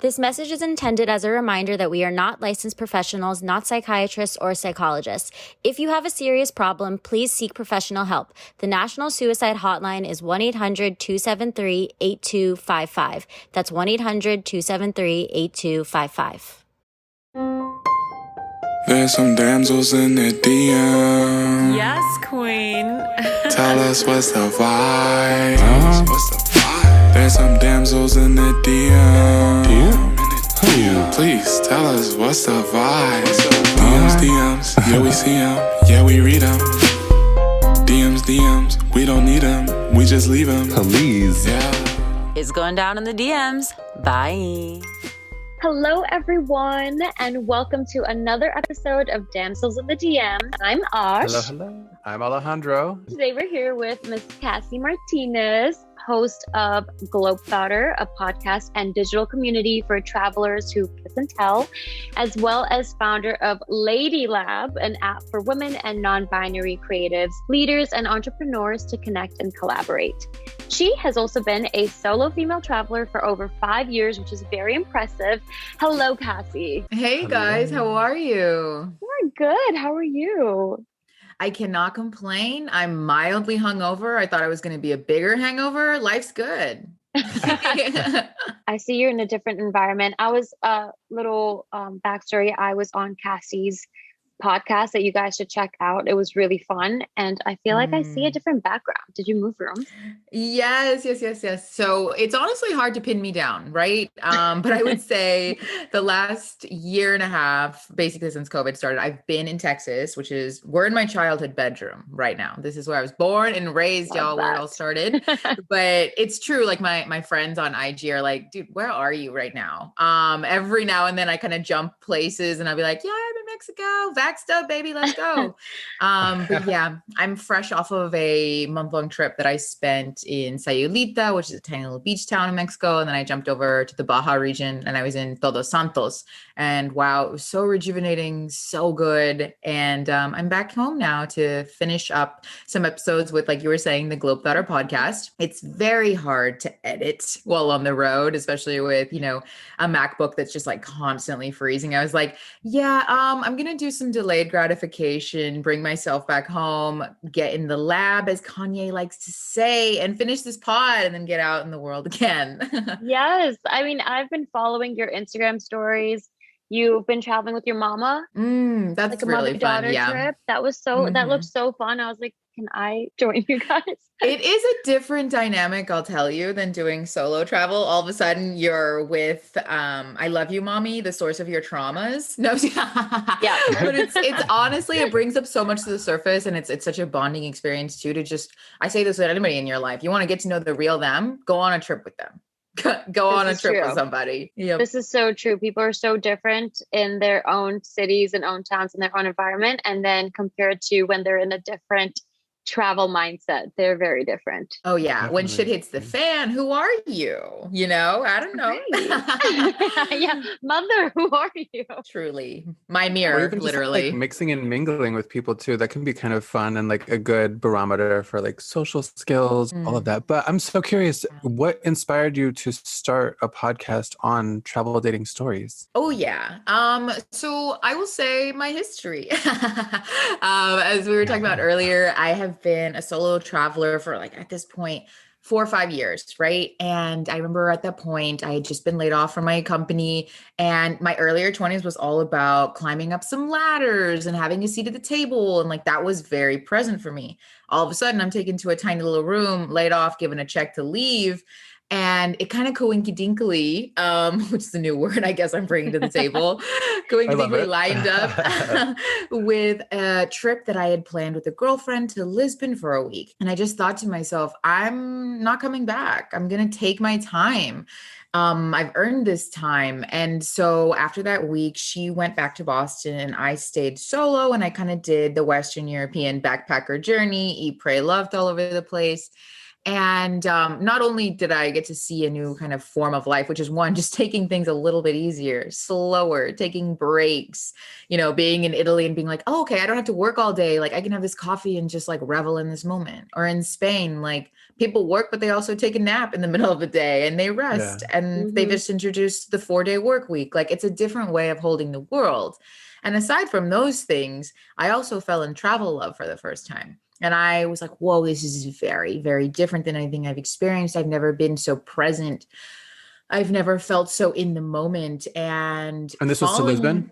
This message is intended as a reminder that we are not licensed professionals, not psychiatrists or psychologists. If you have a serious problem, please seek professional help. The National Suicide Hotline is 1-800-273-8255. That's 1-800-273-8255. There's some damsels in the DM. Yes, queen. Tell us what's the vibe. There's some damsels in the DM. Please tell us what's the vibe. DMs, yeah we see them, yeah we read them. DMs, we don't need them, we just leave them. Please. Yeah. It's going down in the DMs. Bye. Hello, everyone, and welcome to another episode of Damsels in the DM. I'm Ash. Hello. I'm Alejandro. Today we're here with Miss Cassy Martinez, host of Globethotter, a podcast and digital community for travelers who kiss and tell, as well as founder of Lady Lab, an app for women and non-binary creatives, leaders, and entrepreneurs to connect and collaborate. She has also been a solo female traveler for over 5 years, which is very impressive. Hello, Cassy. Hey guys, how are you? We're good. How are you? I cannot complain. I'm mildly hungover. I thought I was going to be a bigger hangover. Life's good. I see you're in a different environment. I was little backstory. I was on Cassy's podcast that you guys should check out. It was really fun. And I feel like I see a different background. Did you move rooms? Yes. So it's honestly hard to pin me down, right? But I would say the last year and a half, basically since COVID started, I've been in Texas, we're in my childhood bedroom right now. This is where I was born and raised, y'all, where it all started. But it's true. Like my friends on IG are like, dude, where are you right now? Every now and then I kind of jump places and I'll be like, yeah, I'm in Mexico, vaxxed up, baby, let's go. But yeah, I'm fresh off of a month-long trip that I spent in Sayulita, which is a tiny little beach town in Mexico. And then I jumped over to the Baja region and I was in Todos Santos. And wow, it was so rejuvenating, so good. And I'm back home now to finish up some episodes with, like you were saying, the Globethotter podcast. It's very hard to edit while on the road, especially with, a MacBook that's just like constantly freezing. I was like, yeah, I'm going to do some delayed gratification, bring myself back home, get in the lab, as Kanye likes to say, and finish this pod and then get out in the world again. Yes. I mean, I've been following your Instagram stories. You've been traveling with your mama. That's like a really fun. mother-daughter Yeah. trip. That looked so fun. I was like, can I join you guys? It is a different dynamic, I'll tell you, than doing solo travel. All of a sudden you're with, I love you, mommy, the source of your traumas. No, Yeah. But it's honestly, it brings up so much to the surface and it's such a bonding experience too, I say this with anybody in your life. You want to get to know the real them, go on a trip with them. Go on a trip with somebody. Yep. This is so true. People are so different in their own cities and own towns and their own environment. And then compared to when they're in a different travel mindset, they're very different. Oh yeah. Definitely. When shit hits the fan, who are you? I don't know. Yeah. Mother, who are you? Truly. My Or mirror, even just, literally. like, mixing and mingling with people too. That can be kind of fun and like a good barometer for like social skills, all of that. But I'm so curious, what inspired you to start a podcast on travel dating stories? Oh yeah. So I will say my history. As we were talking about earlier, I have been a solo traveler for like at this point 4 or 5 years, right? And I remember at that point, I had just been laid off from my company, and my earlier 20s was all about climbing up some ladders and having a seat at the table. And like that was very present for me. All of a sudden, I'm taken to a tiny little room, laid off, given a check to leave. And it kind of coinky-dinkly, which is a new word I guess I'm bringing to the table, coinky-dinkly lined up with a trip that I had planned with a girlfriend to Lisbon for a week. And I just thought to myself, I'm not coming back. I'm going to take my time. I've earned this time. And so after that week, she went back to Boston and I stayed solo, and I kind of did the Western European backpacker journey, eat, pray, loved all over the place. And not only did I get to see a new kind of form of life, which is one, just taking things a little bit easier, slower, taking breaks, being in Italy and being like, oh, okay, I don't have to work all day. Like I can have this coffee and just like revel in this moment. Or in Spain, like people work, but they also take a nap in the middle of the day and they rest. And they just introduced the 4-day work week. Like it's a different way of holding the world. And aside from those things, I also fell in travel love for the first time. And I was like, whoa, this is very, very different than anything I've experienced. I've never been so present. I've never felt so in the moment. And this was to Lisbon?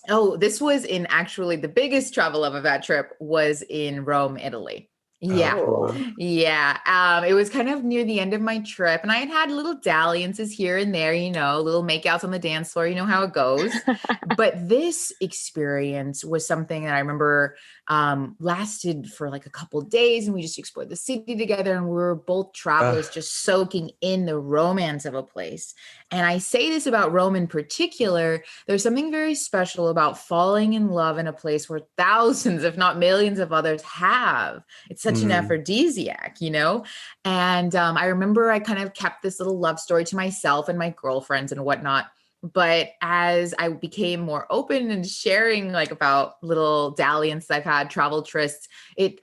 Oh, this was in actually the biggest travel love of that trip was in Rome, Italy. Yeah. Oh, cool. Yeah. It was kind of near the end of my trip and I had little dalliances here and there, little makeouts on the dance floor, you know how it goes. But this experience was something that I remember lasted for like a couple of days and we just explored the city together and we were both travelers just soaking in the romance of a place. And I say this about Rome in particular, there's something very special about falling in love in a place where thousands, if not millions of others have. It's such an aphrodisiac, And I remember I kind of kept this little love story to myself and my girlfriends and whatnot. But as I became more open and sharing like about little dalliance I've had, travel trysts,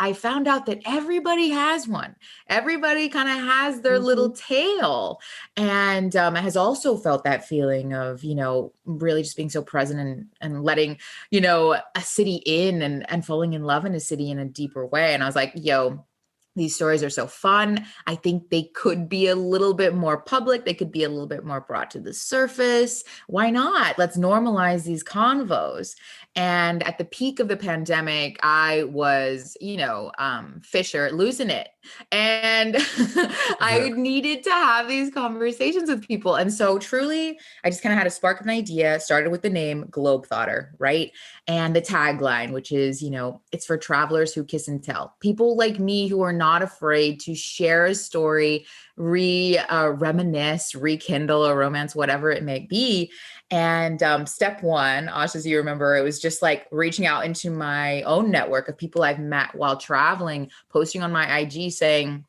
I found out that everybody has one. Everybody kind of has their little tale and has also felt that feeling of, really just being so present and letting, a city in and falling in love in a city in a deeper way. And I was like, yo, these stories are so fun. I think they could be a little bit more public. They could be a little bit more brought to the surface. Why not? Let's normalize these convos. And at the peak of the pandemic, I was, Fisher, losing it. And I needed to have these conversations with people. And so truly, I just kind of had a spark of an idea, started with the name Globethotter, right? And the tagline, which is, it's for travelers who kiss and tell. People like me who are not afraid to share a story, reminisce, rekindle a romance, whatever it may be. And step one, Ash, as you remember, it was just like reaching out into my own network of people I've met while traveling, posting on my IG saying,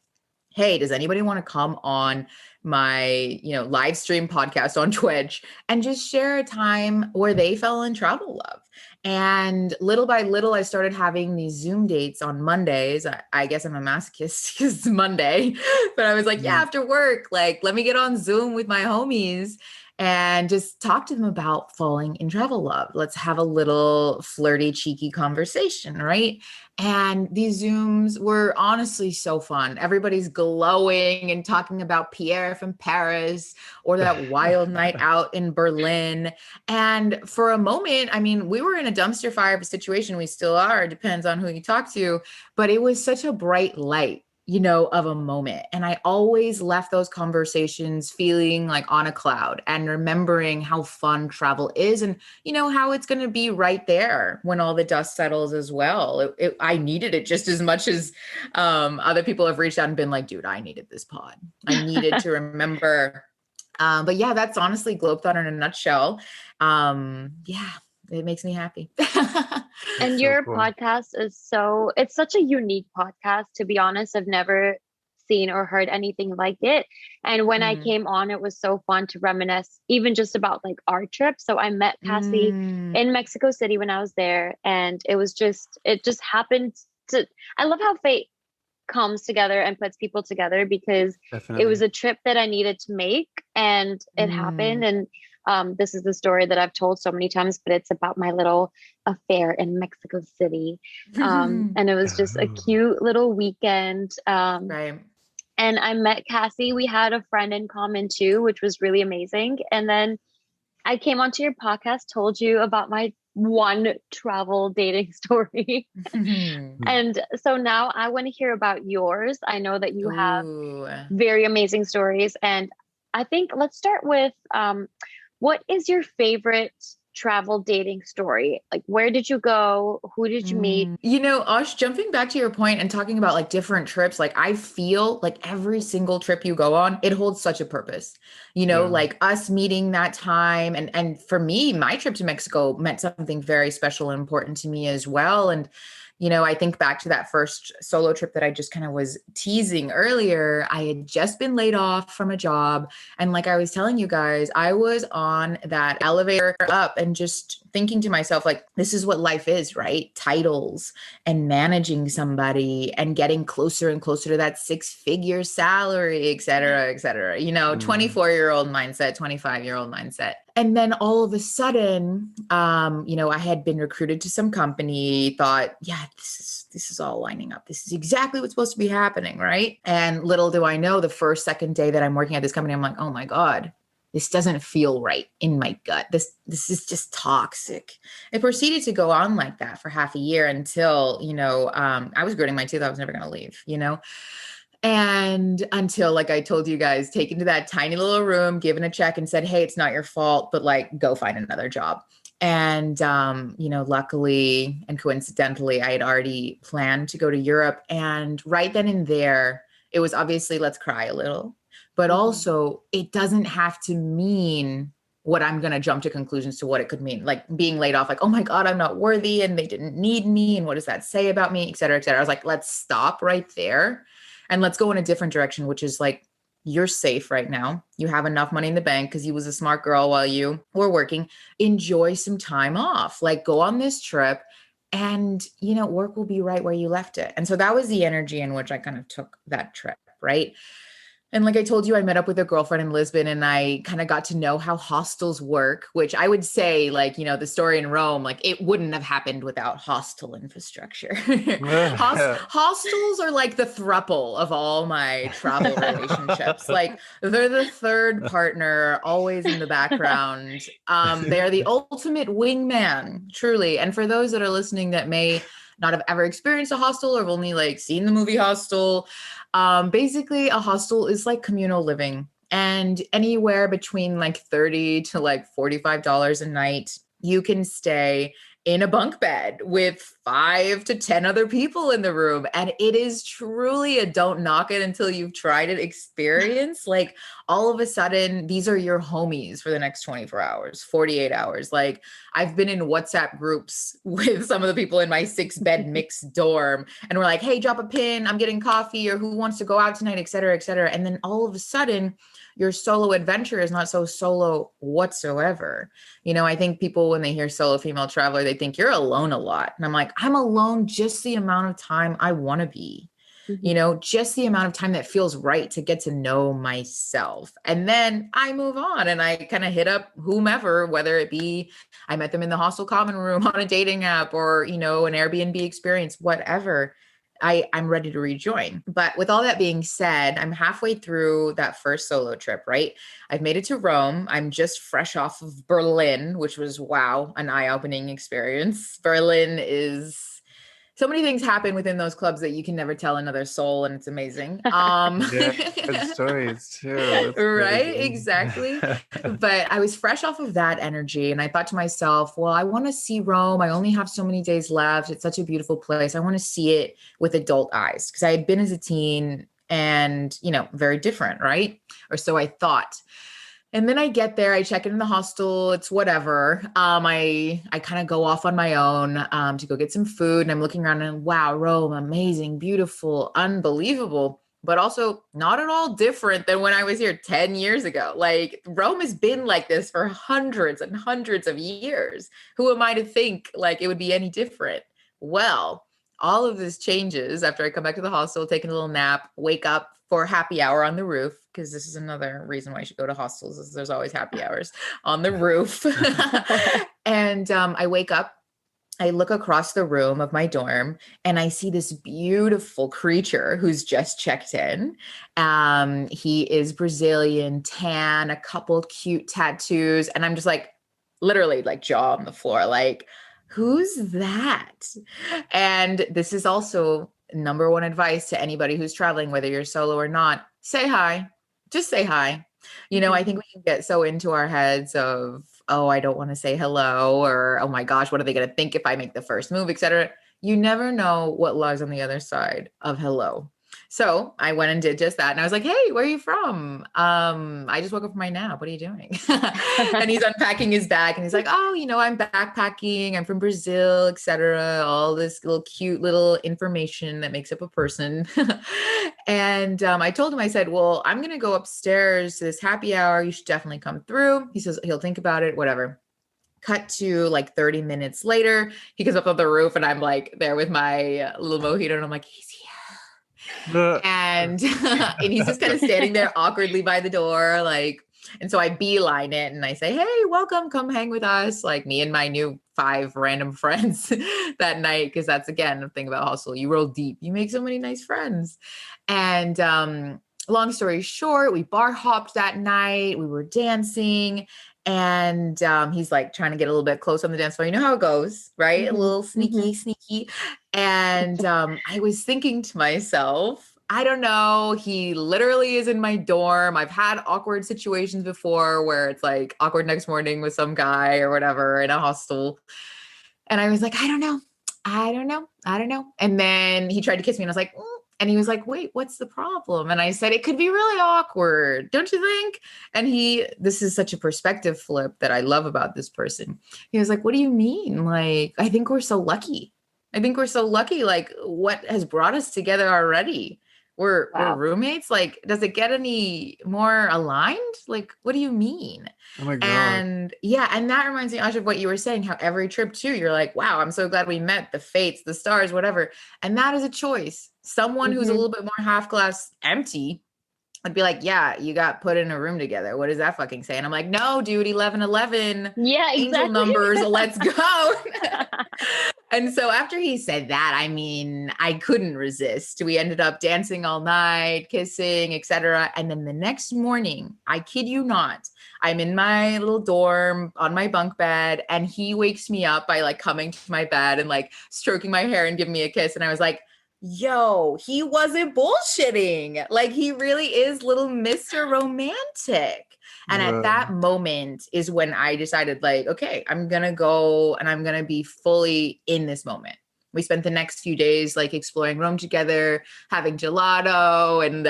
hey, does anybody want to come on my, live stream podcast on Twitch and just share a time where they fell in travel love? And little by little, I started having these Zoom dates on Mondays. I guess I'm a masochist because it's Monday, but I was like, yeah, after work, like, let me get on Zoom with my homies and just talk to them about falling in travel love. Let's have a little flirty, cheeky conversation, right? And these Zooms were honestly so fun. Everybody's glowing and talking about Pierre from Paris or that wild night out in Berlin. And for a moment, we were in a dumpster fire of a situation. We still are, depends on who you talk to, but it was such a bright light, of a moment. And I always left those conversations feeling like on a cloud and remembering how fun travel is and, how it's going to be right there when all the dust settles as well. I needed it just as much as other people have reached out and been like, dude, I needed this pod. I needed to remember. But yeah, that's honestly Globetrotter in a nutshell. It makes me happy. And your podcast is it's such a unique podcast, to be honest. I've never seen or heard anything like it. And when I came on, it was so fun to reminisce even just about like our trip. So I met Cassy in Mexico City when I was there. And it just happened I love how fate comes together and puts people together because it was a trip that I needed to make and it happened. And this is the story that I've told so many times, but it's about my little affair in Mexico City. And it was just a cute little weekend. Right. And I met Cassy. We had a friend in common too, which was really amazing. And then I came onto your podcast, told you about my one travel dating story. And so now I want to hear about yours. I know that you have very amazing stories. And I think let's start with, what is your favorite travel dating story? Like, where did you go? Who did you meet? Ash, jumping back to your point and talking about like different trips, like I feel like every single trip you go on, it holds such a purpose, like us meeting that time. And for me, my trip to Mexico meant something very special and important to me as well. And, I think back to that first solo trip that I just kind of was teasing earlier. I had just been laid off from a job. And like I was telling you guys, I was on that elevator up and just thinking to myself, like, this is what life is, right? Titles and managing somebody and getting closer and closer to that 6-figure salary, et cetera, et cetera. 24-year-old mindset, 25-year-old mindset. And then all of a sudden, I had been recruited to some company, thought, yeah, this is all lining up. This is exactly what's supposed to be happening, right? And little do I know, the first, second day that I'm working at this company, I'm like, oh my God, this doesn't feel right in my gut. This is just toxic. It proceeded to go on like that for half a year until, I was gritting my teeth. I was never going to leave, And until, like I told you guys, taken to that tiny little room, given a check and said, hey, it's not your fault, but like, go find another job. And, luckily and coincidentally, I had already planned to go to Europe. And right then and there, it was obviously, let's cry a little, but also it doesn't have to mean what I'm going to jump to conclusions to what it could mean. Like being laid off, like, oh my God, I'm not worthy and they didn't need me. And what does that say about me, et cetera, et cetera. I was like, let's stop right there. And let's go in a different direction, which is like, you're safe right now. You have enough money in the bank because you was a smart girl while you were working. Enjoy some time off, like go on this trip and, work will be right where you left it. And so that was the energy in which I kind of took that trip, right? And like I told you, I met up with a girlfriend in Lisbon and I kind of got to know how hostels work, which I would say like, the story in Rome, like it wouldn't have happened without hostel infrastructure. Hostels are like the throuple of all my travel relationships. Like they're the third partner, always in the background. They're the ultimate wingman, truly. And for those that are listening that may not have ever experienced a hostel or have only like seen the movie Hostel, basically a hostel is like communal living, and anywhere between like $30 to like $45 a night, you can stay in a bunk bed with 5 to 10 other people in the room. And it is truly a don't knock it until you've tried it experience. Like all of a sudden, these are your homies for the next 24 hours, 48 hours. Like I've been in WhatsApp groups with some of the people in my 6-bed mixed dorm. And we're like, hey, drop a pin. I'm getting coffee, or who wants to go out tonight, et cetera, et cetera. And then all of a sudden, your solo adventure is not so solo whatsoever. I think people, when they hear solo female traveler, they think you're alone a lot. And I'm like, I'm alone just the amount of time I want to be, just the amount of time that feels right to get to know myself. And then I move on and I kind of hit up whomever, whether it be I met them in the hostel common room on a dating app or, an Airbnb experience, whatever. I'm ready to rejoin. But with all that being said, I'm halfway through that first solo trip, right? I've made it to Rome. I'm just fresh off of Berlin, which was, wow, an eye-opening experience. Berlin is... so many things happen within those clubs that you can never tell another soul, and it's amazing. Good stories too. That's right? crazy. Exactly. But I was fresh off of that energy, and I thought to myself, well, I want to see Rome. I only have so many days left. It's such a beautiful place. I want to see it with adult eyes, because I had been as a teen and, very different, right? Or so I thought. And then I get there, I check in the hostel, it's whatever. I kind of go off on my own to go get some food, and I'm looking around and wow, Rome, amazing, beautiful, unbelievable, but also not at all different than when I was here 10 years ago. Like Rome has been like this for hundreds and hundreds of years. Who am I to think like it would be any different? Well, all of this changes after I come back to the hostel, take a little nap, wake up for happy hour on the roof, because this is another reason why you should go to hostels, is there's always happy hours on the roof. And I wake up, I look across the room of my dorm, and I see this beautiful creature who's just checked in. He is Brazilian, tan, a couple cute tattoos. And I'm just like, literally like jaw on the floor, like, who's that? And this is also number one advice to anybody who's traveling, whether you're solo or not, say hi, just say hi. I think we can get so into our heads of, oh, I don't want to say hello, or, oh my gosh, what are they going to think if I make the first move, et cetera. You never know what lies on the other side of hello. So I went and did just that. And I was like, hey, where are you from? I just woke up from my nap. What are you doing? And he's unpacking his bag and he's like, oh, I'm backpacking. I'm from Brazil, etc. All this little cute little information that makes up a person. And I told him, I said, well, I'm going to go upstairs to this happy hour. You should definitely come through. He says he'll think about it, whatever. Cut to like 30 minutes later, he comes up on the roof and I'm like there with my little mojito and I'm like, he's here. And he's just kind of standing there awkwardly by the door, like, and so I beeline it and I say, hey, welcome, come hang with us, like me and my new 5 random friends that night, because that's again the thing about hostel, you roll deep, you make so many nice friends. And long story short, we bar hopped that night, we were dancing. And he's like trying to get a little bit close on the dance floor. You know how it goes, right? A little sneaky. And I was thinking to myself, I don't know, he literally is in my dorm. I've had awkward situations before where it's like awkward next morning with some guy or whatever in a hostel. And I was like, I don't know. And then he tried to kiss me and I was like, and he was like, wait, what's the problem? And I said, it could be really awkward, don't you think? And this is such a perspective flip that I love about this person. He was like, what do you mean? Like, I think we're so lucky. Like, what has brought us together already? We're roommates. Like, does it get any more aligned? Like, what do you mean? Oh my God. And yeah, and that reminds me, Ash, of what you were saying, how every trip too, you're like, wow, I'm so glad we met, the fates, the stars, whatever. And that is a choice. Someone who's a little bit more half glass empty would be like, yeah, you got put in a room together. What does that fucking say? And I'm like, no, dude, 1111. Yeah, exactly. Angel numbers, let's go. And so after he said that, I mean, I couldn't resist. We ended up dancing all night, kissing, etc. And then the next morning, I kid you not, I'm in my little dorm on my bunk bed, and he wakes me up by like coming to my bed and like stroking my hair and giving me a kiss. And I was like, yo, he wasn't bullshitting. Like, he really is little Mr. Romantic. And at that moment is when I decided, like, okay, I'm going to go and I'm going to be fully in this moment. We spent the next few days like exploring Rome together, having gelato, and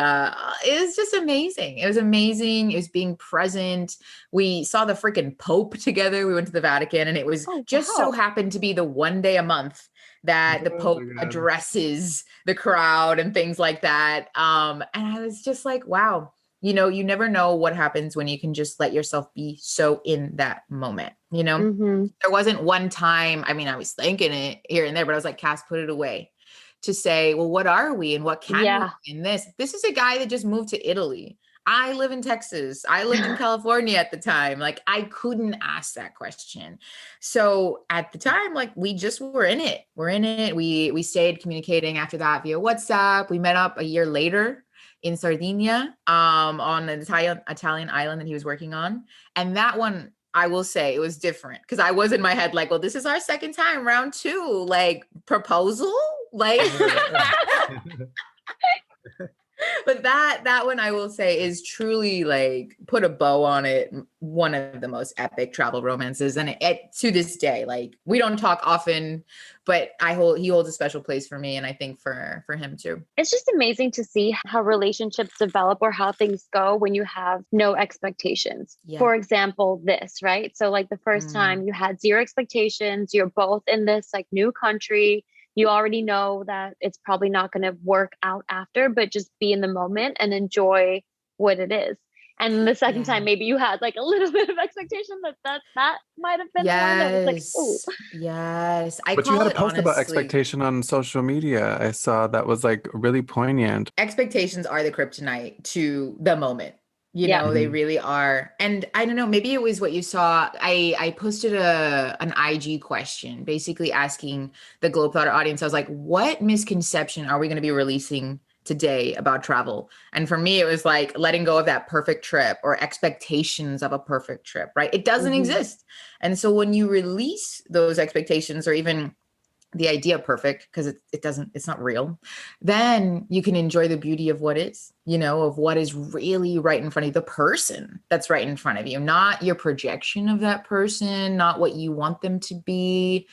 it was just amazing. It was amazing. It was being present. We saw the freaking Pope together. We went to the Vatican, and it was so happened to be the one day a month that the Pope addresses the crowd and things like that. And I was just like, wow. You never know what happens when you can just let yourself be so in that moment, There wasn't one time, I mean, I was thinking it here and there, but I was like, Cass, put it away to say, well, what are we and what can we be in this? This is a guy that just moved to Italy. I live in Texas. I lived in California at the time. Like, I couldn't ask that question. So at the time, like, we just were in it. We're in it. We stayed communicating after that via WhatsApp. We met up a year later in Sardinia, on an Italian island that he was working on. And that one, I will say, it was different because I was in my head like, well, this is our second time, round 2, like, proposal, like. But that one, I will say, is truly, like, put a bow on it, one of the most epic travel romances. And it to this day, like, we don't talk often, but he holds a special place for me, and I think for him too. It's just amazing to see how relationships develop or how things go when you have no expectations. Yeah. For example, this, right? So like the first time you had 0 expectations, you're both in this like new country. You already know that it's probably not going to work out after, but just be in the moment and enjoy what it is. And the second time, maybe you had like a little bit of expectation that might have been one that was like, ooh. Yes. But you had a post about expectation on social media. I saw that was like really poignant. Expectations are the kryptonite to the moment. They really are. And I don't know, maybe it was what you saw. I posted an IG question, basically asking the Globetrotter audience. I was like, what misconception are we going to be releasing today about travel? And for me, it was like letting go of that perfect trip or expectations of a perfect trip, right? It doesn't exist. And so when you release those expectations, or even the idea of perfect, because it's not real, then you can enjoy the beauty of what is, of what is really right in front of you, the person that's right in front of you, not your projection of that person, not what you want them to be.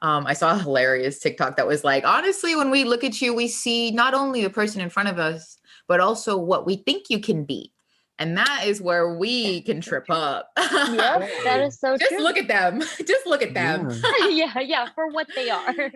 I saw a hilarious TikTok that was like, honestly, when we look at you, we see not only the person in front of us, but also what we think you can be. And that is where we can trip up. Yep, that is so Just true. look at them. Just look at them. Yeah, for what they are.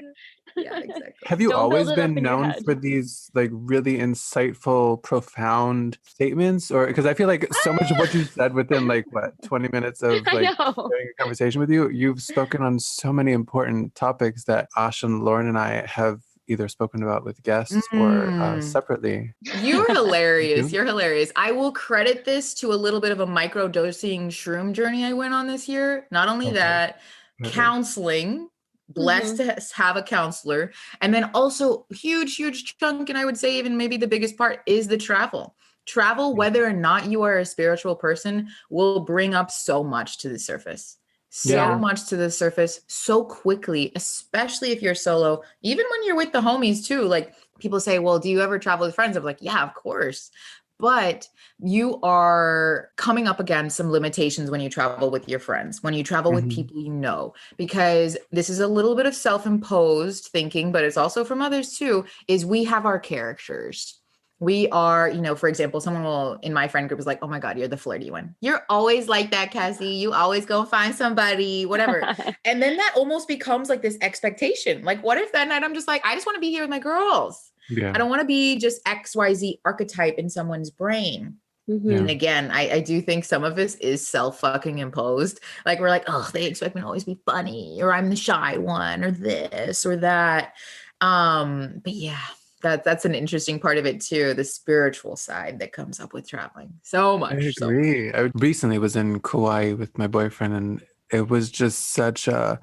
Yeah, exactly. Have you Don't build always it up been in your known head. for these like really insightful, profound statements? Or because I feel like so much of what you said within like what 20 minutes of I like know. sharing a conversation with you, you've spoken on so many important topics that Ash and Lauren and I have either spoken about with guests or separately. You're hilarious. you. You're hilarious. I will credit this to a little bit of a micro dosing shroom journey I went on this year. Not only Okay. that, Right. counseling, blessed to have a counselor. And then also huge chunk, and I would say even maybe the biggest part is the travel. Travel, whether or not you are a spiritual person, will bring up so much to the surface. So much to the surface so quickly, especially if you're solo, even when you're with the homies too. Like people say, well, do you ever travel with friends? I'm like, yeah, of course. But you are coming up against some limitations when you travel with your friends, when you travel with people you know, because this is a little bit of self-imposed thinking, but it's also from others too, is we have our characters. We are, for example, someone will in my friend group is like, oh my God, you're the flirty one. You're always like that, Cassy. You always go find somebody, whatever. And then that almost becomes like this expectation. Like, what if that night I'm just like, I just want to be here with my girls. Yeah. I don't want to be just XYZ archetype in someone's brain. And again, I do think some of this is self-fucking imposed. Like we're like, oh, they expect me to always be funny, or I'm the shy one, or this or that. But yeah. That's an interesting part of it too, the spiritual side that comes up with traveling. So much. I agree. I recently was in Kauai with my boyfriend, and it was just such a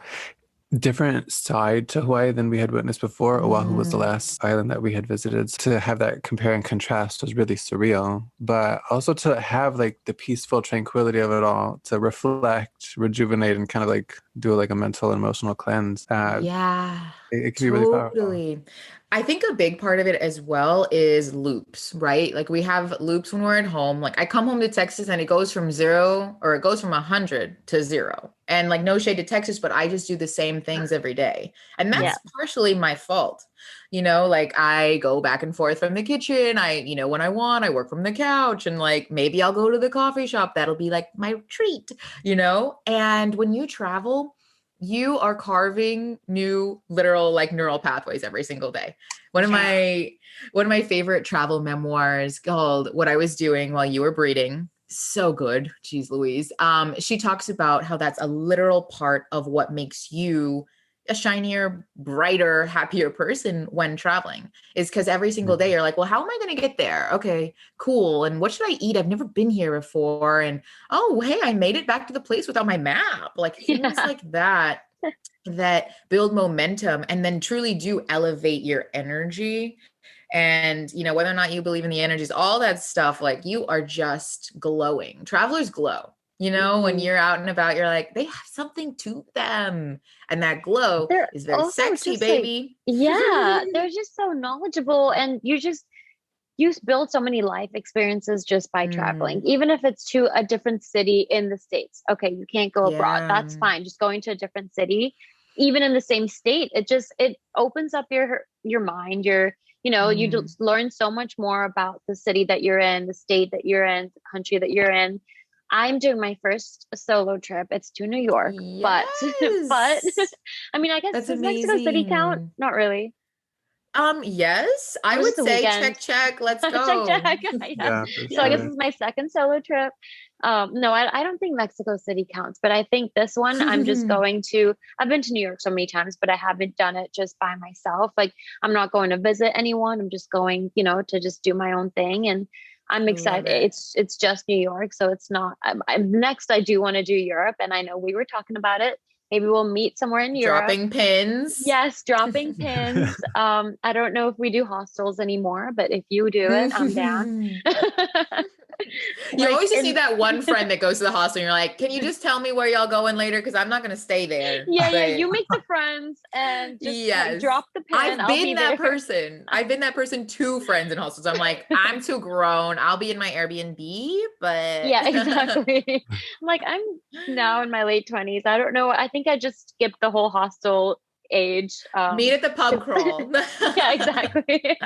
different side to Hawaii than we had witnessed before. Oahu was the last island that we had visited. To have that compare and contrast was really surreal, but also to have like the peaceful tranquility of it all, to reflect, rejuvenate, and kind of like do like a mental and emotional cleanse. It can be really powerful. I think a big part of it as well is loops, right? Like we have loops when we're at home. Like I come home to Texas and it goes from 0, or it goes from 100 to 0. And like no shade to Texas, but I just do the same things every day. And that's partially my fault. Like I go back and forth from the kitchen. When I want, I work from the couch, and like maybe I'll go to the coffee shop. That'll be like my treat, And when you travel, you are carving new literal like neural pathways every single day. One of my favorite travel memoirs called What I Was Doing While You Were Breeding. So good. Jeez Louise. She talks about how that's a literal part of what makes you a shinier, brighter, happier person when traveling, is because every single day you're like, well, how am I going to get there? Okay, cool. And what should I eat? I've never been here before. And oh, hey, I made it back to the place without my map. Like things like that build momentum and then truly do elevate your energy. And, whether or not you believe in the energies, all that stuff, like you are just glowing. Travelers glow. When you're out and about, you're like, they have something to them. And that glow is very sexy, baby. They're just so knowledgeable. And you build so many life experiences just by traveling, even if it's to a different city in the States. Okay, you can't go abroad. That's fine. Just going to a different city, even in the same state, it opens up your mind, you just learn so much more about the city that you're in, the state that you're in, the country that you're in. I'm doing my first solo trip. It's to New York, but I mean, I guess does Mexico City count? Not really. Yes, I would say check. Let's go. check. Yeah, so I guess it's my second solo trip. No, I don't think Mexico City counts, but I think this one I'm just going to. I've been to New York so many times, but I haven't done it just by myself. Like I'm not going to visit anyone. I'm just going, to just do my own thing, and I'm excited. It's just New York, so it's not. Next, I do want to do Europe, and I know we were talking about it. Maybe we'll meet somewhere in Europe. Dropping pins. Yes, dropping pins. I don't know if we do hostels anymore, but if you do it, I'm down. You always just see that one friend that goes to the hostel and you're like, can you just tell me where y'all going later? Because I'm not going to stay there. Yeah, you make the friends and just drop the pin. I've been that person. I've been that person to friends in hostels. I'm like, I'm too grown. I'll be in my Airbnb, but yeah, exactly. I'm like, I'm now in my late 20s. I don't know. I think I just skipped the whole hostel age. Meet at the pub crawl. Yeah, exactly.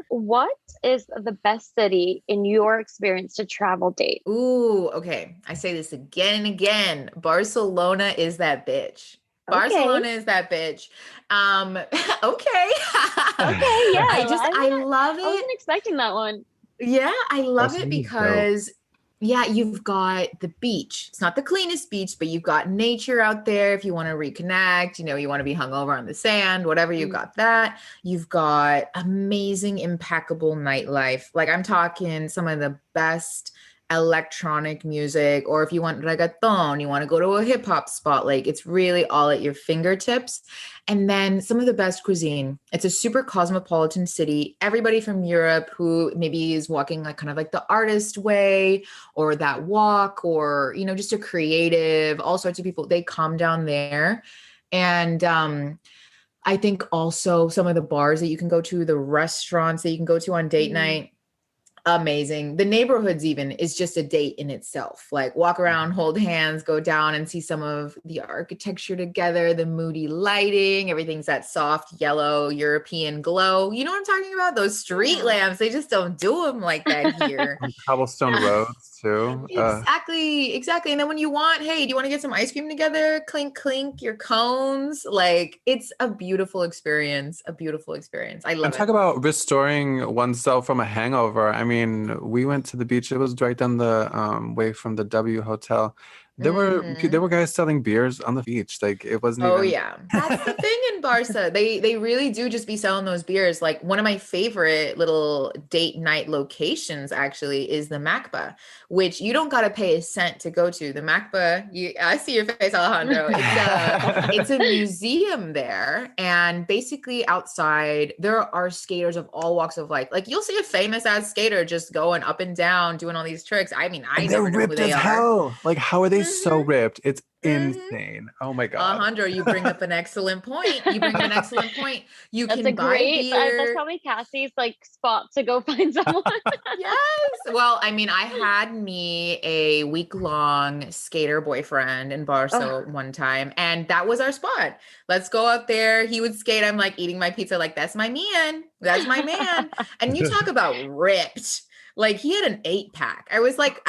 What is the best city in your experience to travel date? Ooh, okay. I say this again and again. Barcelona is that bitch. Okay. Barcelona is that bitch. Okay. Okay, yeah. I love I wasn't it. expecting that one. Yeah, I love it Barcelona's dope. because yeah, you've got the beach. It's not the cleanest beach, but you've got nature out there if you want to reconnect, you want to be hungover on the sand, whatever, you've got that. You've got amazing, impeccable nightlife. Like I'm talking some of the best electronic music, or if you want reggaeton, you want to go to a hip hop spot, like it's really all at your fingertips. And then some of the best cuisine. It's a super cosmopolitan city. Everybody from Europe who maybe is walking like kind of like the artist way or that walk or, just a creative, all sorts of people, they come down there. And I think also some of the bars that you can go to, the restaurants that you can go to on date night, amazing. The neighborhoods even is just a date in itself. Like walk around, hold hands, go down and see some of the architecture together, the moody lighting, everything's that soft yellow European glow. You know what I'm talking about? Those street lamps, they just don't do them like that here. On cobblestone roads too. Exactly. And then when you want, hey, do you want to get some ice cream together? Clink, clink, your cones. Like it's a beautiful experience. I love And it. talk about restoring oneself from a hangover. I mean, we went to the beach. It was right down the way from the W Hotel. There were guys selling beers on the beach. Like it wasn't even. Yeah. That's the thing in Barca. They really do just be selling those beers. Like one of my favorite little date night locations actually is the Macba, which you don't got to pay a cent to go to. The Macba, I see your face, Alejandro. It's a museum there. And basically outside there are skaters of all walks of life. Like you'll see a famous ass skater just going up and down, doing all these tricks. I mean, I never know who they are. Hell. Like how are they so ripped? It's insane. Oh my God. Alejandro, you bring up an excellent point. You That's can a buy great, beer. that's probably Cassie's like spot to go find someone. Yes. Well, I mean, I had me a week-long skater boyfriend in Barca one time, and that was our spot. Let's go out there. He would skate. I'm like eating my pizza, like, that's my man. That's my man. And you talk about ripped. Like he had an 8-pack. I was like,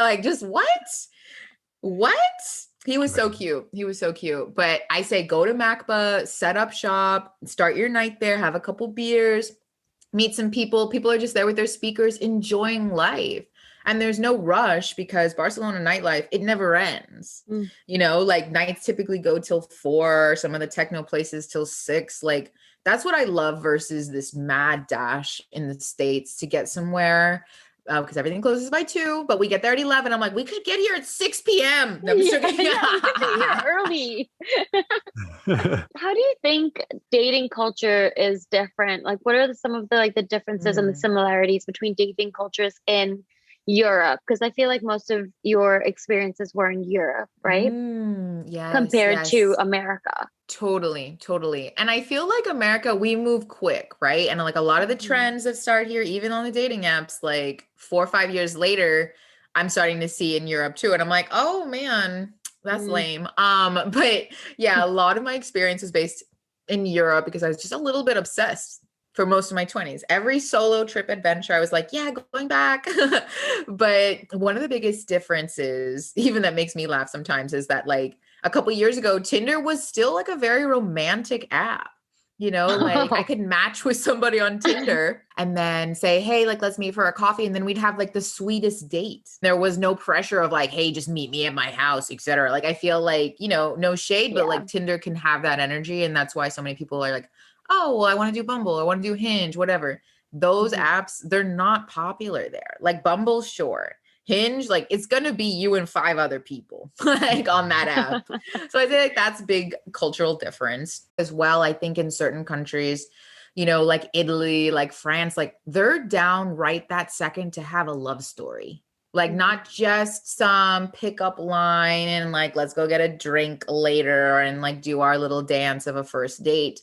like, just what? He was so cute. But I say, go to Macba, set up shop, start your night there, have a couple beers, meet some people. People are just there with their speakers, enjoying life. And there's no rush because Barcelona nightlife, it never ends. Like nights typically go till 4, some of the techno places till 6. Like that's what I love versus this mad dash in the States to get somewhere. Because everything closes by 2, but we get there at 11. I'm like, we could get here at 6 p.m. No, we could get here early. How do you think dating culture is different? Like, what are some of the differences and the similarities between dating cultures in Europe? Because I feel like most of your experiences were in Europe, right? Yes, compared to America. Totally. And I feel like America, we move quick, right? And like a lot of the trends that start here, even on the dating apps, like 4 or 5 years later, I'm starting to see in Europe too. And I'm like, oh man, that's lame. But yeah, a lot of my experience was based in Europe because I was just a little bit obsessed for most of my 20s. Every solo trip adventure, I was like, yeah, going back. But one of the biggest differences, even that makes me laugh sometimes, is that like a couple years ago, Tinder was still like a very romantic app. Like I could match with somebody on Tinder and then say, hey, like, let's meet for a coffee. And then we'd have like the sweetest date. There was no pressure of like, hey, just meet me at my house, etc. Like, I feel like, no shade, but like Tinder can have that energy. And that's why so many people are like, oh, well, I want to do Bumble. I want to do Hinge, whatever. Those apps, they're not popular there. Like Bumble, sure. Hinge, like it's going to be you and 5 other people like on that app. So I feel like that's big cultural difference as well. I think in certain countries, like Italy, like France, like they're down right that second to have a love story. Like not just some pickup line and like, let's go get a drink later and like do our little dance of a first date.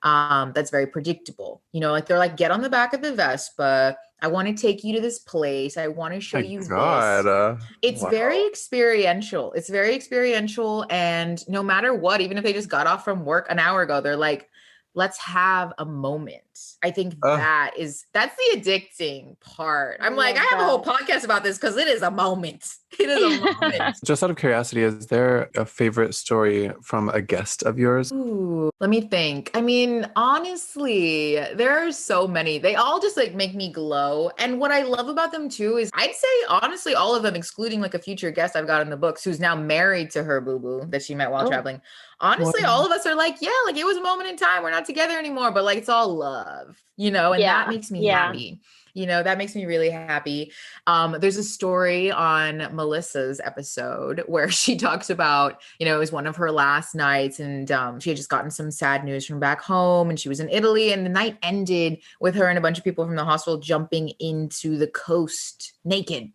that's very predictable. You know, like they're like, get on the back of the Vespa. I want to take you to this place. I want to show My you God. this. It's Wow. very experiential. It's very experiential. And no matter what, even if they just got off from work an hour ago, they're like, let's have a moment. I think that's the addicting part. I'm like, I have a whole podcast about this because it is a moment. It is a moment. Just out of curiosity, is there a favorite story from a guest of yours? Ooh, let me think. I mean, honestly, there are so many. They all just like make me glow. And what I love about them too is I'd say honestly, all of them, excluding like a future guest I've got in the books who's now married to her boo-boo that she met while traveling. Honestly, all of us are like, yeah, like it was a moment in time. We're not together anymore, but like it's all love, you know, and that makes me happy. You know, that makes me really happy. There's a story on Melissa's episode where she talks about, you know, it was one of her last nights and she had just gotten some sad news from back home and she was in Italy and the night ended with her and a bunch of people from the hostel jumping into the coast naked,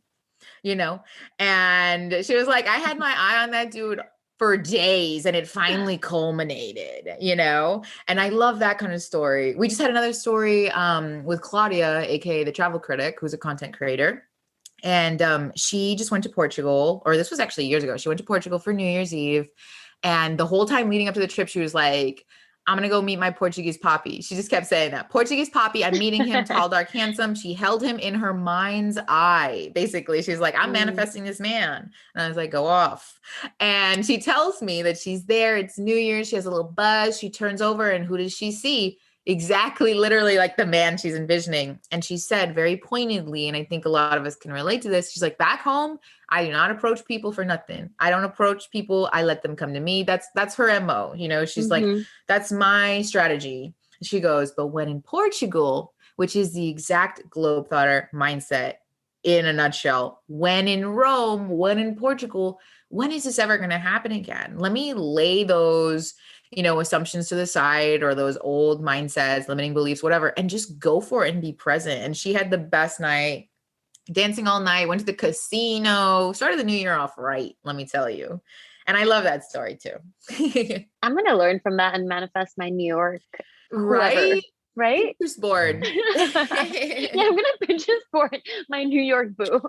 you know, and she was like, I had my eye on that dude for days and it finally culminated, you know? And I love that kind of story. We just had another story with Claudia, aka the travel critic, who's a content creator. And she just went to Portugal, or this was actually years ago. She went to Portugal for New Year's Eve. And the whole time leading up to the trip, she was like, I'm going to go meet my Portuguese poppy. She just kept saying that. Portuguese poppy, I'm meeting him, tall, dark, handsome. She held him in her mind's eye. Basically, she's like, I'm manifesting this man. And I was like, go off. And she tells me that she's there. It's New Year's. She has a little buzz. She turns over and who does she see? Exactly, literally like the man she's envisioning. And she said very pointedly, and I think a lot of us can relate to this. She's like, back home, I do not approach people for nothing. I don't approach people. I let them come to me. That's her MO. You know, she's like, that's my strategy. She goes, but when in Portugal, which is the exact Globetrotter mindset in a nutshell, when in Rome, when in Portugal, when is this ever going to happen again? Let me lay those, you know, assumptions to the side or those old mindsets, limiting beliefs, whatever, and just go for it and be present. And she had the best night, dancing all night, went to the casino, started the new year off right, let me tell you. And I love that story too. I'm going to learn from that and manifest my New York. Right? Right? Pinterest board. Yeah, I'm going to Pinterest board my New York boo.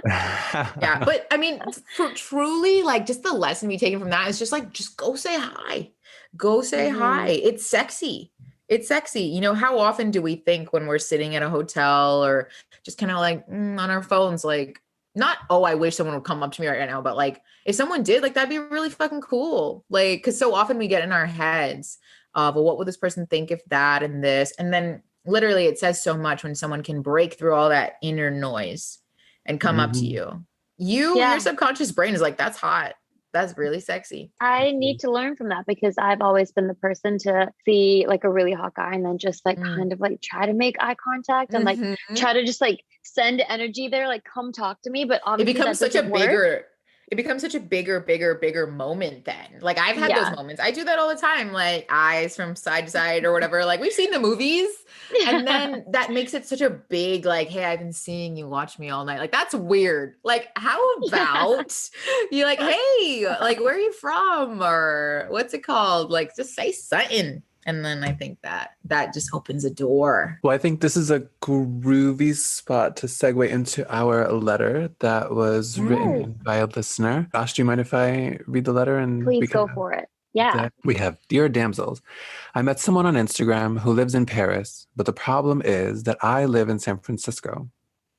Yeah. But I mean, for truly like just the lesson we taken from that is just like, just go say hi. Go say hi. It's sexy. It's sexy. You know, how often do we think when we're sitting at a hotel or just kind of like on our phones, like not, oh, I wish someone would come up to me right now, but like if someone did, like that'd be really fucking cool. Like, cause so often we get in our heads of, well, what would this person think if that and this? And then literally it says so much when someone can break through all that inner noise and come up to you. Your subconscious brain is like, that's hot. That's really sexy. I need to learn from that because I've always been the person to see like a really hot guy and then just like kind of like try to make eye contact and like try to just like send energy there, like come talk to me. But obviously it becomes such a bigger moment then. Like I've had those moments. I do that all the time, like eyes from side to side or whatever. Like we've seen the movies and then that makes it such a big, like, hey, I've been seeing you watch me all night. Like that's weird. Like how about you're like, hey, like where are you from? Or what's it called? Like just say something. And then I think that just opens a door. Well, I think this is a groovy spot to segue into our letter that was written by a listener. Josh, do you mind if I read the letter? And please go for it. Yeah. We have, Dear Damsels, I met someone on Instagram who lives in Paris, but the problem is that I live in San Francisco.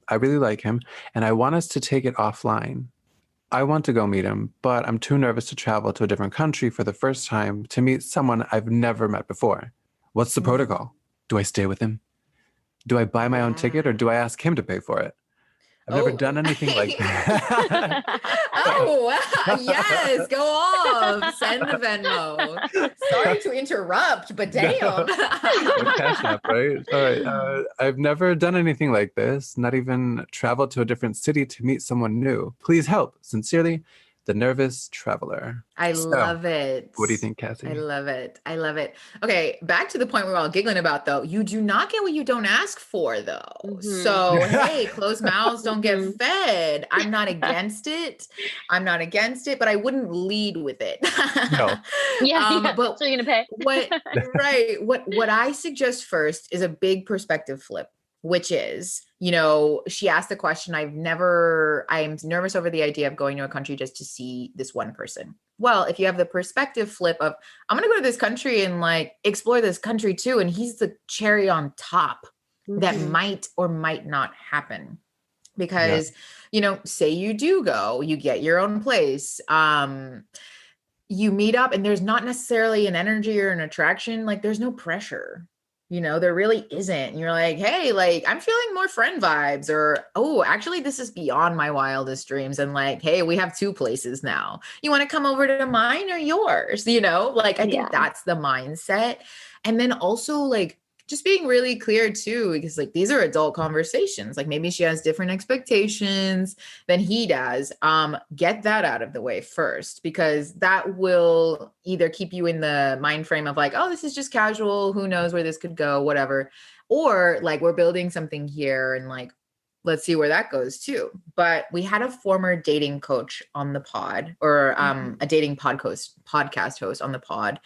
I really like him, and I want us to take it offline. I want to go meet him, but I'm too nervous to travel to a different country for the first time to meet someone I've never met before. What's the protocol? Do I stay with him? Do I buy my own ticket or do I ask him to pay for it? I've never done anything like that. Yes, go off. Send the Venmo. Sorry to interrupt, but damn. Cash App, right? All right. I've never done anything like this, not even traveled to a different city to meet someone new. Please help. Sincerely, The Nervous Traveler. I So, love it. what do you think, Cassie? I love it. I love it. Okay, back to the point we were all giggling about, though. You do not get what you don't ask for, though. So, hey, closed mouths don't get fed. I'm not against it. But I wouldn't lead with it. No. But so you're gonna pay. What I suggest first is a big perspective flip, which is, she asked the question, I'm nervous over the idea of going to a country just to see this one person. Well, if you have the perspective flip of, I'm going to go to this country and like explore this country too, and he's the cherry on top that might or might not happen. Because, say you do go, you get your own place, you meet up and there's not necessarily an energy or an attraction, like there's no pressure. There really isn't. And you're like, hey, like I'm feeling more friend vibes, or, oh, actually this is beyond my wildest dreams. And like, hey, we have 2 places now. You want to come over to mine or yours? I think that's the mindset. And then also like, just being really clear too, because like these are adult conversations. Like maybe she has different expectations than he does. Get that out of the way first, because that will either keep you in the mind frame of like, oh, this is just casual. Who knows where this could go, whatever. Or like we're building something here and like, let's see where that goes too. But we had a former dating coach on the pod, or a dating podcast host on the pod.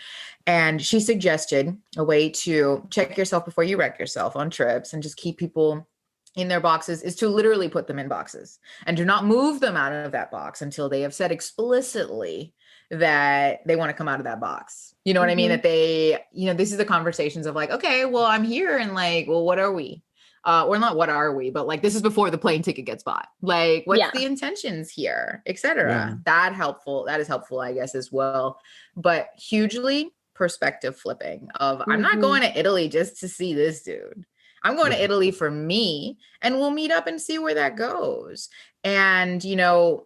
And she suggested a way to check yourself before you wreck yourself on trips and just keep people in their boxes is to literally put them in boxes and do not move them out of that box until they have said explicitly that they want to come out of that box. You know what I mean? That they, this is the conversations of like, okay, well, I'm here and like, well, what are we? Or not what are we, but like this is before the plane ticket gets bought. Like what's the intentions here, etc. That is helpful, I guess, as well. But hugely perspective flipping of I'm not going to Italy just to see this dude. I'm going to Italy for me, and we'll meet up and see where that goes. And,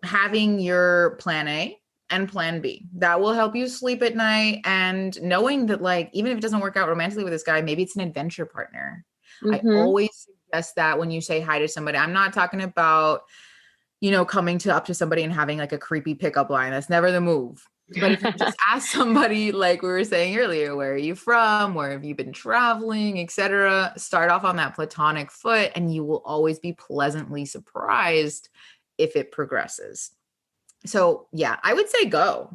having your plan A and plan B, that will help you sleep at night. And knowing that like, even if it doesn't work out romantically with this guy, maybe it's an adventure partner. I always suggest that when you say hi to somebody. I'm not talking about, coming up to somebody and having like a creepy pickup line. That's never the move. But if you just ask somebody, like we were saying earlier, where are you from? Where have you been traveling, etc. Start off on that platonic foot, and you will always be pleasantly surprised if it progresses. So yeah, I would say go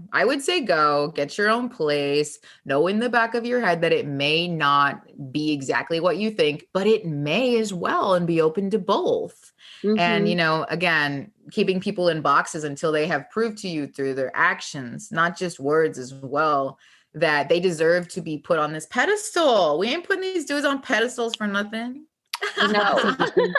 get your own place. Know in the back of your head that it may not be exactly what you think, but it may as well, and be open to both. And, again, keeping people in boxes until they have proved to you through their actions, not just words as well, that they deserve to be put on this pedestal. We ain't putting these dudes on pedestals for nothing. No.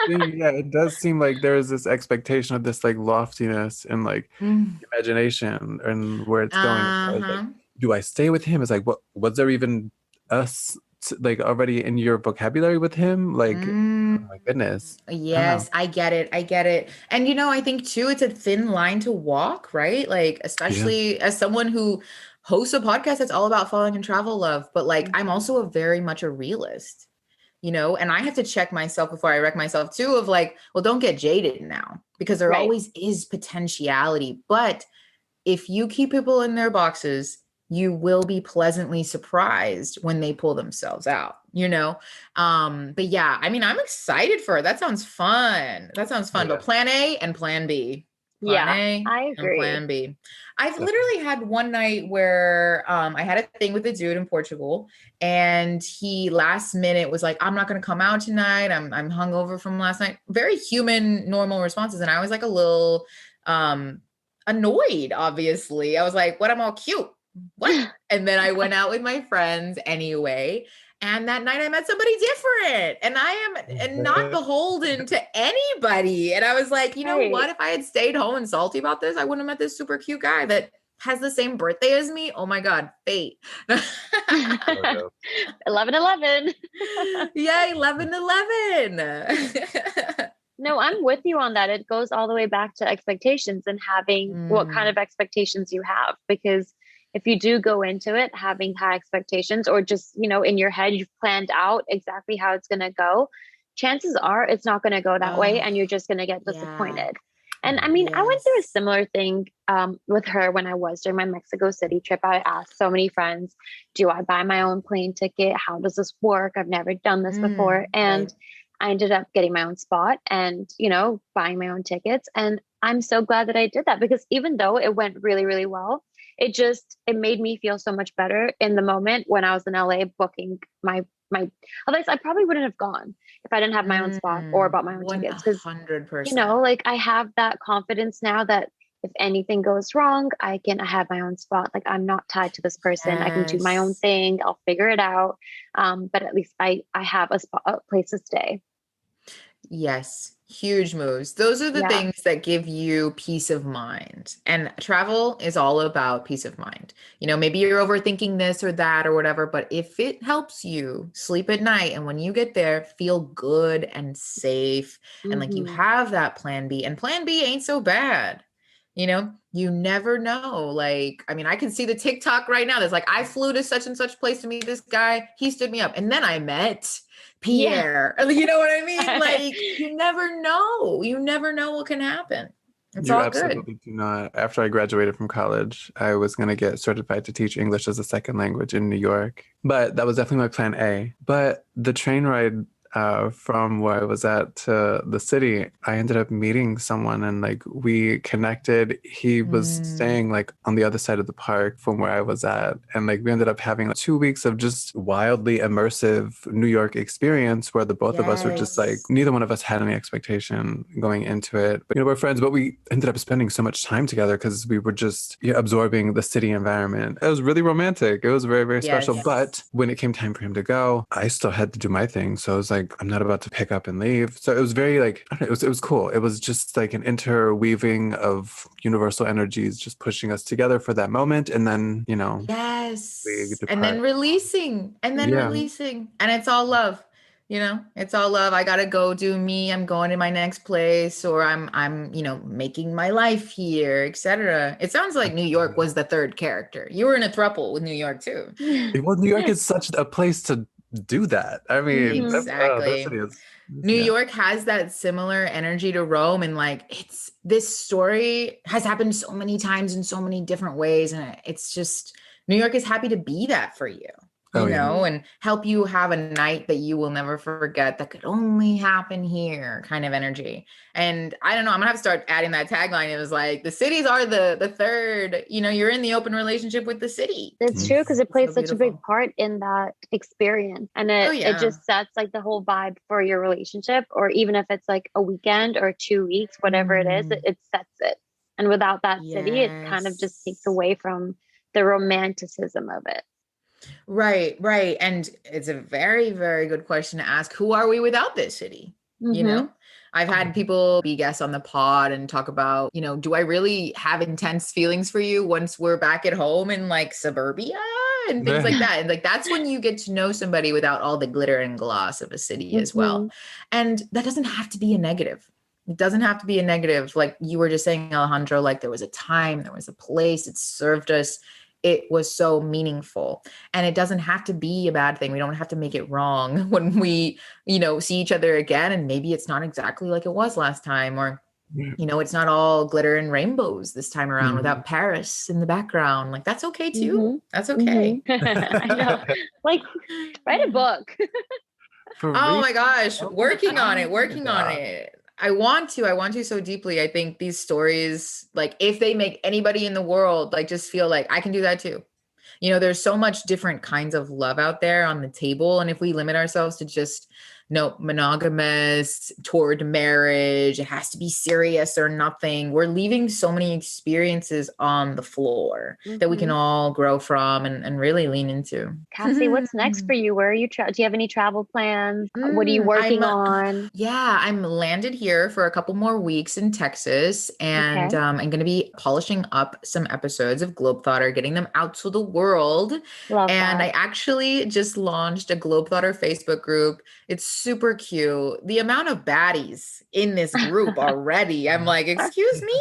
Yeah, it does seem like there is this expectation of this like loftiness and like imagination and where it's going. So like, do I stay with him? It's like, what was there even us like already in your vocabulary with him? Like, oh my goodness. Yes, I get it. And I think too, it's a thin line to walk, right? Like, especially as someone who hosts a podcast that's all about falling in travel love, but like, I'm also very much a realist. And I have to check myself before I wreck myself too, of like, well, don't get jaded now, because there always is potentiality. But if you keep people in their boxes, you will be pleasantly surprised when they pull themselves out, But yeah, I mean, I'm excited for it. That sounds fun. But plan A and plan B. Plan A I agree. And plan B. I've literally had one night where I had a thing with a dude in Portugal, and he last minute was like, I'm not going to come out tonight. I'm hungover from last night. Very human, normal responses. And I was like a little annoyed, obviously. I was like, what? I'm all cute. What? And then I went out with my friends anyway. And that night I met somebody different, and I am not beholden to anybody. And I was like, you know what? If I had stayed home and salty about this, I wouldn't have met this super cute guy that has the same birthday as me. Oh my God, fate. 11/11. Yay, 11/11. No, I'm with you on that. It goes all the way back to expectations and having what kind of expectations you have, because if you do go into it having high expectations, or just, in your head, you've planned out exactly how it's going to go, chances are it's not going to go that way, and you're just going to get disappointed. And I mean, I went through a Yes. similar thing with her when I was during my Mexico City trip. I asked so many friends, do I buy my own plane ticket? How does this work? I've never done this before. Right. And I ended up getting my own spot and, buying my own tickets. And I'm so glad that I did that because even though it went really, really well, it made me feel so much better in the moment when I was in LA booking my otherwise I probably wouldn't have gone if I didn't have my own spot or bought my own tickets. Because 100%. like I have that confidence now that if anything goes wrong, I have my own spot. Like I'm not tied to this person. I can do my own Yes. thing. I'll figure it out. But at least I have a place to stay. Yes, huge moves. Those are the Yeah. things that give you peace of mind. And travel is all about peace of mind. Maybe you're overthinking this or that or whatever, but if it helps you sleep at night and when you get there, feel good and safe and like you Hmm. have that plan B, and plan B ain't so bad. You never know. Like, I mean, I can see the TikTok right now. There's like, I flew to such and such place to meet this guy. He stood me up. And then I met Yeah. Pierre. You know what I mean? Like, you never know. You never know what can happen. It's You all good. absolutely do not. After I graduated from college, I was going to get certified to teach English as a second language in New York. But that was definitely my plan A. But the train ride from where I was at to the city, I ended up meeting someone and like we connected. He was staying like on the other side of the park from where I was at. And like we ended up having like 2 weeks of just wildly immersive New York experience where the both of us were just like, Yes. neither one of us had any expectation going into it. But we're friends, but we ended up spending so much time together because we were just absorbing the city environment. It was really romantic. It was very, very special. Yes. But when it came time for him to go, I still had to do my thing. So I was like, I'm not about to pick up and leave. So it was very like, I don't know, it was cool. It was just like an interweaving of universal energies just pushing us together for that moment. And then, we Yes. And then depart. releasing and then Yeah. releasing. And it's all love. It's all love. I gotta go do me. I'm going to my next place, or I'm making my life here, etc. It sounds like New York was the third character. You were in a throuple with New York too. Well, New York is such a place to do that. I mean, that Exactly. city is, New yeah. York has that similar energy to Rome, and like this story has happened so many times in so many different ways, and it's just New York is happy to be that for you. Oh, yeah. And help you have a night that you will never forget that could only happen here kind of energy. And I don't know, I'm gonna have to start adding that tagline. It was like, the cities are the third, you're in the open relationship with the city. It's true because it So plays such a big beautiful. part in that experience. And it yeah. just sets like the whole vibe for your relationship, or even if it's like a weekend or 2 weeks, whatever it is, it sets it. And without that city, it kind of just takes Yes. away from the romanticism of it. Right. And it's a very, very good question to ask. Who are we without this city? I've had people be guests on the pod and talk about, do I really have intense feelings for you once we're back at home in like suburbia and things like that? And like, that's when you get to know somebody without all the glitter and gloss of a city as well. And that doesn't have to be a negative. It doesn't have to be a negative. Like you were just saying, Alejandro, like there was a time, there was a place, it served us. It was so meaningful, and it doesn't have to be a bad thing. We don't have to make it wrong when we, see each other again. And maybe it's not exactly like it was last time, or, it's not all glitter and rainbows this time around without Paris in the background. Like that's okay too. That's okay. I know. Like write a book. Oh my gosh. Working on it. I want to so deeply. I think these stories, like if they make anybody in the world, like just feel like I can do that too. There's so much different kinds of love out there on the table. And if we limit ourselves to just monogamous toward marriage, it has to be serious or nothing, we're leaving so many experiences on the floor that we can all grow from and really lean into. Cassy, what's next for you? Where are you? Do you have any travel plans? What are you working on? Yeah, I'm landed here for a couple more weeks in Texas, and I'm going to be polishing up some episodes of Globetrotter, getting them out to the world. Love and that. I actually just launched a Globetrotter Facebook group. It's super cute. The amount of baddies in this group already, I'm like, excuse me?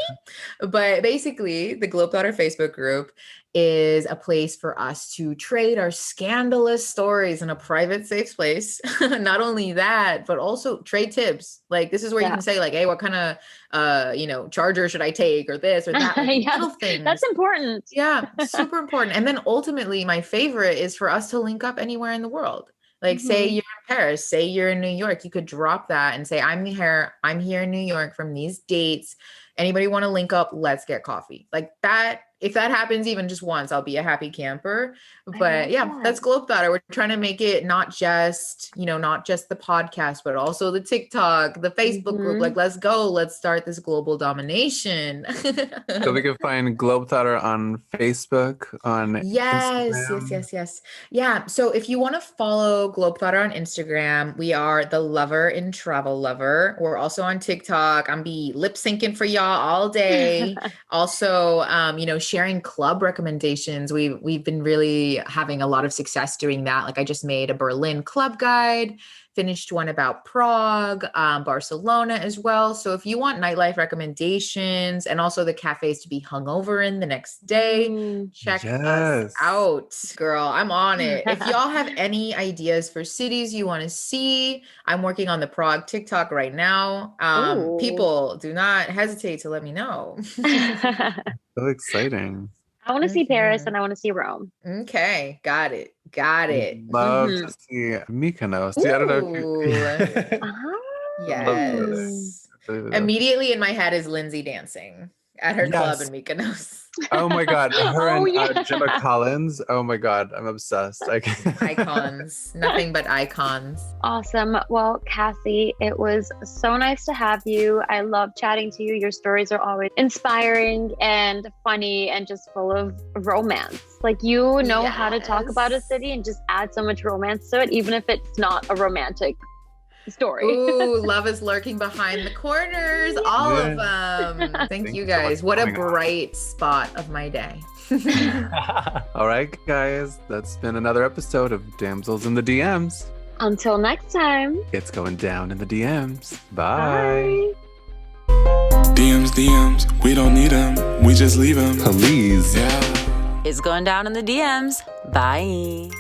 But basically, the Globetrotter Facebook group is a place for us to trade our scandalous stories in a private, safe place. Not only that, but also trade tips. Like, this is where you can say, like, hey, what kind of charger should I take, or this or that, like, little things. That's important. Yeah, super important. And then ultimately, my favorite is for us to link up anywhere in the world. Like, say you're in Paris, say you're in New York, you could drop that and say, I'm here in New York from these dates. Anybody want to link up? Let's get coffee. Like that. If that happens even just once, I'll be a happy camper. But yeah, that's Globetrotter. We're trying to make it not just the podcast, but also the TikTok, the Facebook group. Like, let's go. Let's start this global domination. So we can find Globetrotter on Facebook, on Instagram. Yes. Yeah. So if you want to follow Globetrotter on Instagram, we are the Lover in Travel Lover. We're also on TikTok. I'm be lip syncing for y'all all day. Also, sharing club recommendations. We've been really having a lot of success doing that. Like, I just made a Berlin club guide, finished one about Prague, Barcelona as well. So if you want nightlife recommendations and also the cafes to be hungover in the next day, check us out. Girl, I'm on it. If y'all have any ideas for cities you want to see, I'm working on the Prague TikTok right now. People, do not hesitate to let me know. So exciting. I want to see Paris and I want to see Rome. Okay. Got it. Love to see Mykonos. I don't know if you... Yes. Immediately in my head is Lindsay dancing at her club in Mykonos. Oh my God. Her and Gemma Collins. Oh my God. I'm obsessed. Icons. Nothing but icons. Awesome. Well, Cassy, it was so nice to have you. I love chatting to you. Your stories are always inspiring and funny and just full of romance. Like, you know how to talk about a city and just add so much romance to it, even if it's not a romantic story. Ooh, love is lurking behind the corners. All of them. Thank you guys. What a bright spot of my day. All right, guys. That's been another episode of Damsels in the DMs. Until next time. It's going down in the DMs. Bye. DMs, we don't need them. We just leave them. Please. Yeah. It's going down in the DMs. Bye.